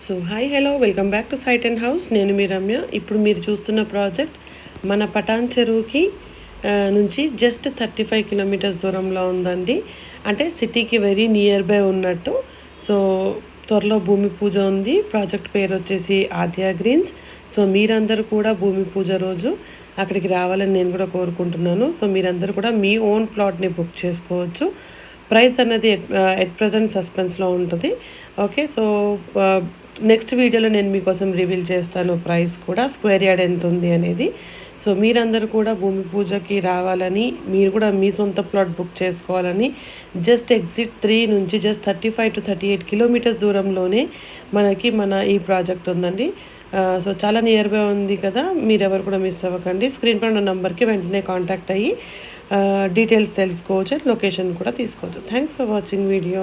So hi hello welcome back to site and house. నేను మీ రమ్య. ఇప్పుడు మీరు చూస్తున్న ప్రాజెక్ట్ మన పటాన్ చెరువుకి నుంచి జస్ట్ 35 కిలోమీటర్స్ దూరంలో ఉందండి. అంటే సిటీకి వెరీ నియర్ బై ఉన్నట్టు. సో త్వరలో భూమి పూజ ఉంది. ప్రాజెక్ట్ పేరు వచ్చేసి ఆద్య గ్రీన్స్. సో మీరందరూ కూడా భూమి పూజ రోజు అక్కడికి రావాలని నేను కూడా కోరుకుంటున్నాను. సో మీరందరూ కూడా మీ ఓన్ ప్లాట్ని బుక్ చేసుకోవచ్చు. ప్రైస్ అన్నది ఎట్ ప్రజెంట్ సస్పెన్స్లో ఉంటుంది. ఓకే, సో నెక్స్ట్ వీడియోలో నేను మీకోసం రివీల్ చేస్తాను ప్రైస్ కూడా, స్క్వేర్ యార్డ్ ఎంత ఉంది అనేది. సో మీరందరూ కూడా భూమి పూజకి రావాలని, మీరు కూడా మీ సొంత ప్లాట్ బుక్ చేసుకోవాలని, జస్ట్ ఎగ్జిట్ 3 నుంచి జస్ట్ 35 to 38 కిలోమీటర్స్ దూరంలోనే మన ఈ ప్రాజెక్ట్ ఉందండి. సో చాలా నియర్ బై ఉంది కదా, మీరెవరు కూడా మిస్ అవ్వకండి. స్క్రీన్ పైన ఉన్న నెంబర్కి వెంటనే కాంటాక్ట్ అయ్యి డీటెయిల్స్ తెలుసుకోవచ్చు, లొకేషన్ కూడా తీసుకోవచ్చు. Thanks for watching video.